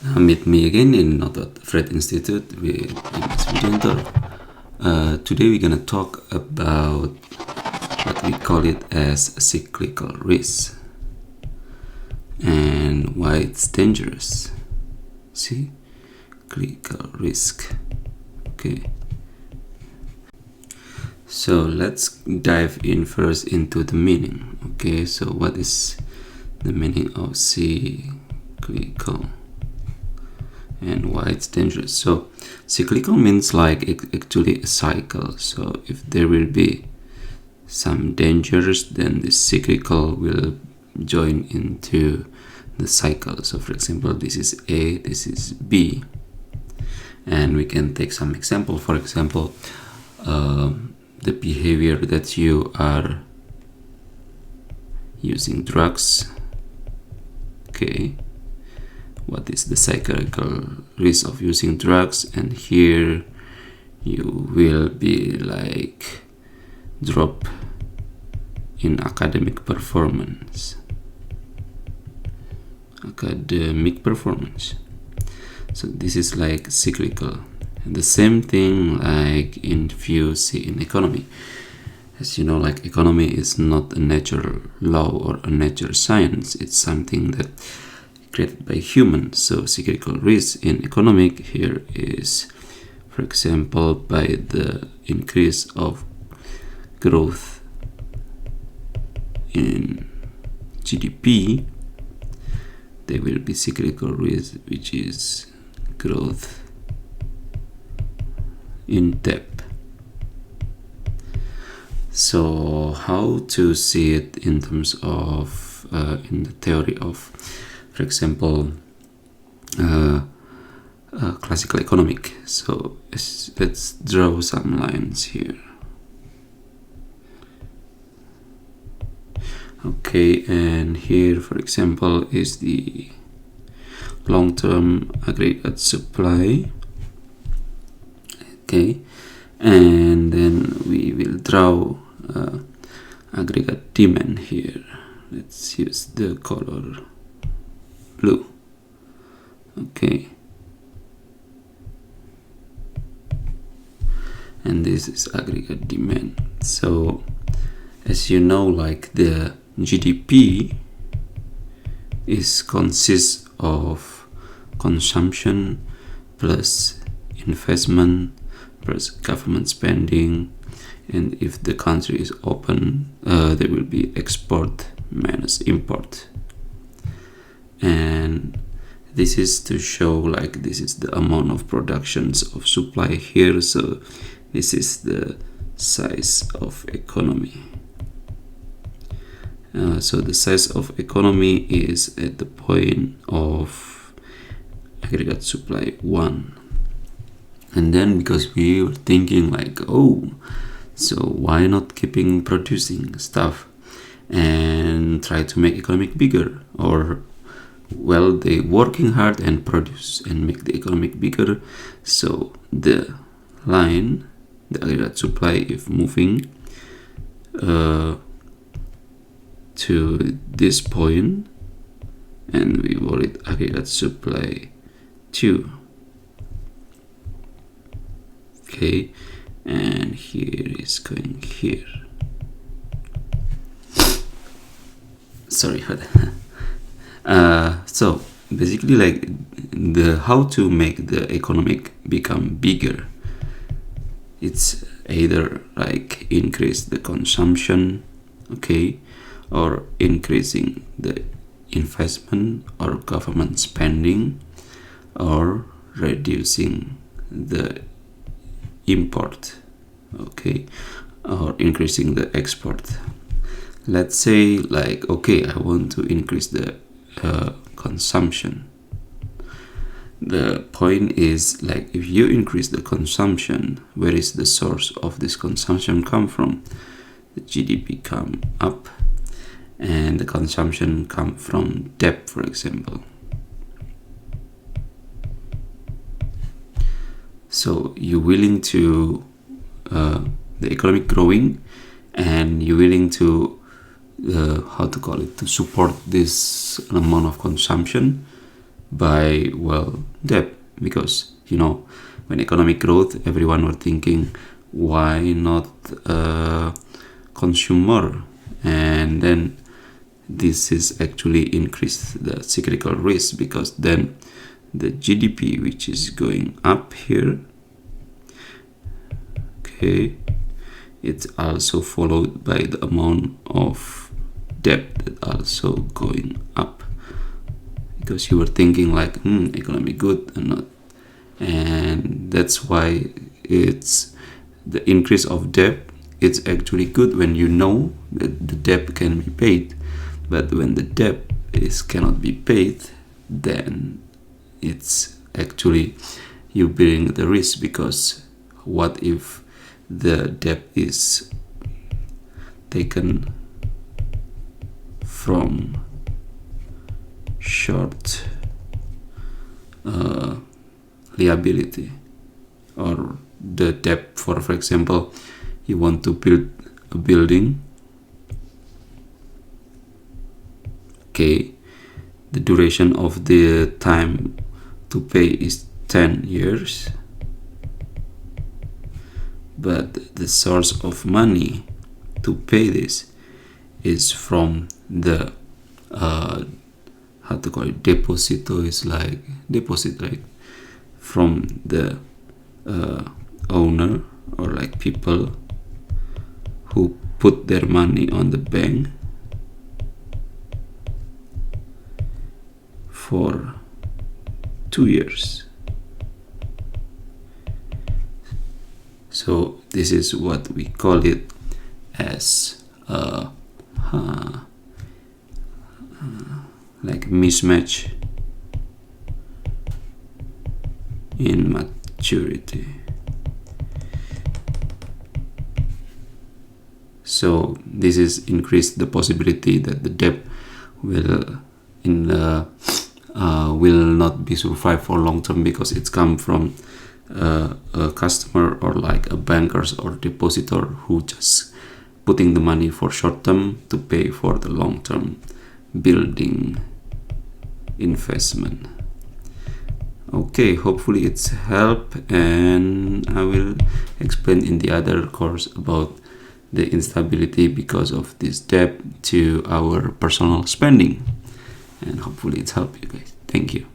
Meet me again in Not Fred Institute with Dimas Widianto. Today we're gonna talk about what we call it as cyclical risk and why it's dangerous. Cyclical risk. Okay. So let's dive in first into the meaning. Okay, so what is the meaning of cyclical? And why it's dangerous. So cyclical means like actually a cycle. So if there will be some dangers, then the cyclical will join into the cycle. So for example, this is A, this is B, and we can take some example. For example, the behavior that you are using drugs. Okay, what is the cyclical risk of using drugs? And here you will be like drop in academic performance. So this is like cyclical. And the same thing like if you see in economy. As you know, like economy is not a natural law or a natural science. It's something that created by humans. So cyclical risk in economic here is, for example, by the increase of growth in GDP, there will be cyclical risk, which is growth in debt. So how to see it in terms of in the theory of, for example, classical economic. So let's draw some lines here. Okay, and here, for example, is the long-term aggregate supply. Okay, and then we will draw aggregate demand here. Let's use the color blue. Okay, and this is aggregate demand. So as you know, like the GDP consists of consumption plus investment plus government spending, and if the country is open, there will be export minus import. And this is to show like this is the amount of productions of supply here. So this is the size of economy. So the size of economy is at the point of aggregate supply 1. And then because we were thinking like, oh, so why not keeping producing stuff and try to make economic bigger? Or well, they working hard and produce and make the economic bigger. So the line, the aggregate supply, if moving to this point, and we call it aggregate supply 2. Okay, and here is going here. Sorry for that. So basically, like the how to make the economic become bigger, it's either like increase the consumption, okay, or increasing the investment or government spending, or reducing the import, okay, or increasing the export. Let's say like, okay, I want to increase the consumption. The point is like, if you increase the consumption, where is the source of this consumption come from? The GDP come up, and the consumption come from debt, for example. So you're willing to the economic growing, and you're willing to to support this amount of consumption, by, well, debt. Because when economic growth, everyone were thinking, why not consume more? And then this is actually increase the cyclical risk, because then the GDP, which is going up here, okay, it's also followed by the amount of debt that also going up, because you were thinking like economic good and not. And that's why it's the increase of debt. It's actually good when you know that the debt can be paid, but when the debt cannot be paid, then it's actually you bearing the risk. Because what if the debt is taken from short liability, or the debt for example, you want to build a building, okay, the duration of the time to pay is 10 years, but the source of money to pay this is from the how to call it, deposito, is like deposit, right, from the owner, or like people who put their money on the bank for 2 years. So this is what we call it as like mismatch in maturity. So this is increase the possibility that the debt will not be survived for long term, because it's come from a customer, or like a bankers or depositor, who just putting the money for short term to pay for the long term building investment. Okay, hopefully it's help, and I will explain in the other course about the instability because of this debt to our personal spending, and hopefully it's helped you guys. Thank you.